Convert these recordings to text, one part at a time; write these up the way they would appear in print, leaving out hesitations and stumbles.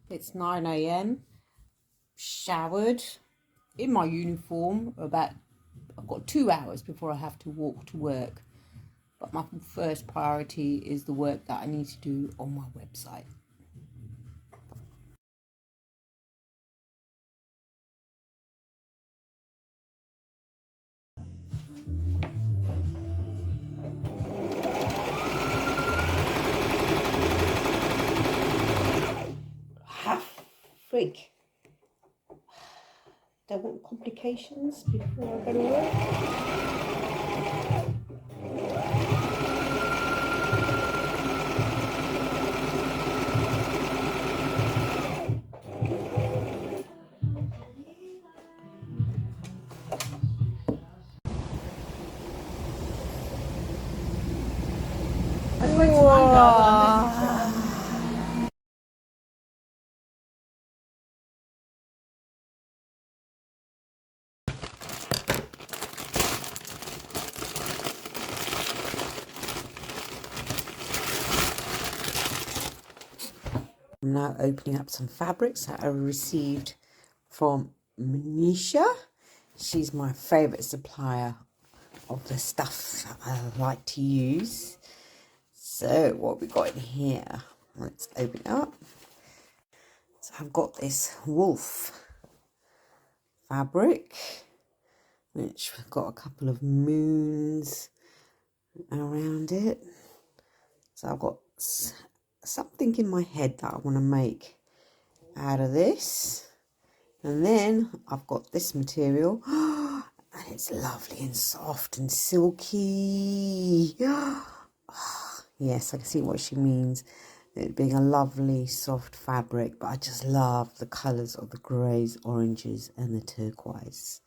It's 9 a.m. Showered in my uniform. I've got 2 hours before I have to walk to work. But my first priority is the work that I need to do on my website. Freak. Don't want complications before I go to work. I'm now opening up some fabrics that I received from Manisha. She's my favourite supplier of the stuff that I like to use. So what we got in here, let's open it up. So I've got this wolf fabric, which we've got a couple of moons around it. So I've got something in my head that I want to make out of this. And then I've got this material, and it's lovely and soft and silky. Yes, I can see what she means, it being a lovely soft fabric, but I just love the colours of the greys, oranges and the turquoise.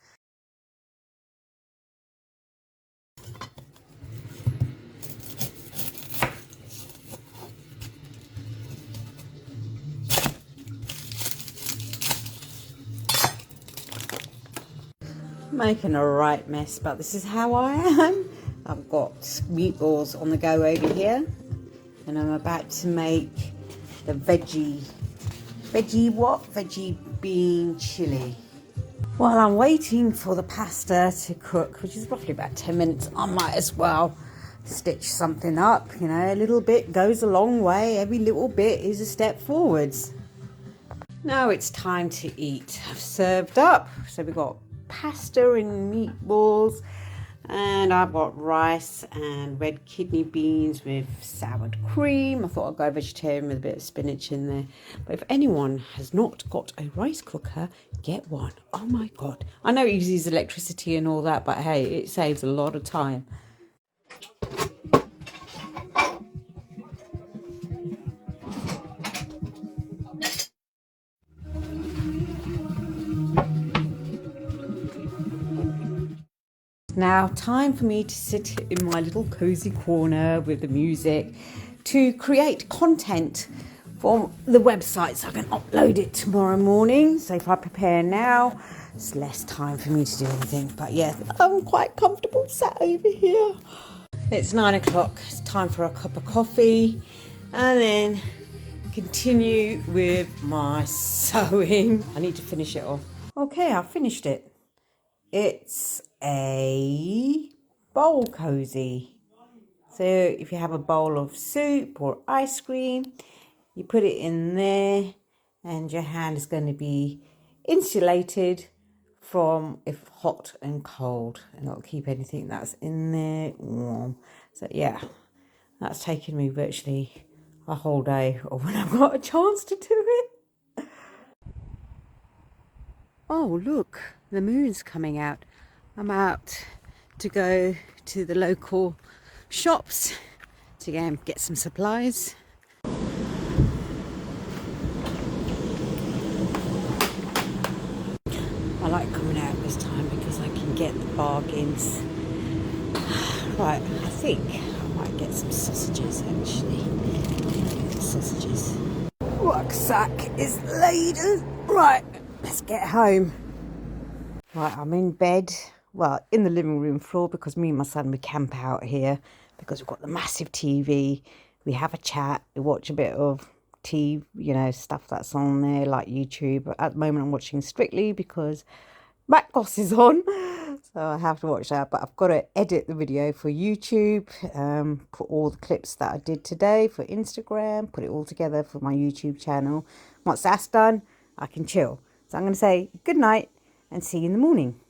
Making a right mess, but this is how I am. I've got meatballs on the go over here, and I'm about to make the veggie bean chili. While I'm waiting for the pasta to cook, which is roughly about 10 minutes, I might as well stitch something up. You know, a little bit goes a long way. Every little bit is a step forwards. Now it's time to eat. I've served up, so we've got pasta and meatballs, and I've got rice and red kidney beans with sour cream. I thought I'd go vegetarian with a bit of spinach in there. But if anyone has not got a rice cooker, get one. Oh my God. I know it uses electricity and all that, but hey, it saves a lot of time. Now, time for me to sit in my little cozy corner with the music to create content for the website so I can upload it tomorrow morning. So if I prepare now, it's less time for me to do anything. But yeah, I'm quite comfortable sat over here. It's 9 o'clock. It's time for a cup of coffee and then continue with my sewing. I need to finish it off. Okay, I finished it. It's a bowl cozy. So if you have a bowl of soup or ice cream, you put it in there and your hand is going to be insulated from if hot and cold, and it'll keep anything that's in there warm. So yeah, that's taken me virtually a whole day of when I've got a chance to do it. Oh look, the moon's coming out. I'm out to go to the local shops to go and get some supplies. I like coming out this time because I can get the bargains. Right, I think I might get some sausages actually. Sausages. Rucksack is laden. Right, let's get home. Right, I'm in bed. Well, in the living room floor because me and my son, we camp out here because we've got the massive TV. We have a chat, we watch a bit of TV, you know, stuff that's on there like YouTube. But at the moment I'm watching Strictly because Matt Goss is on, so I have to watch that. But I've got to edit the video for YouTube, put all the clips that I did today for Instagram, put it all together for my YouTube channel. Once that's done, I can chill. So I'm going to say good night and see you in the morning.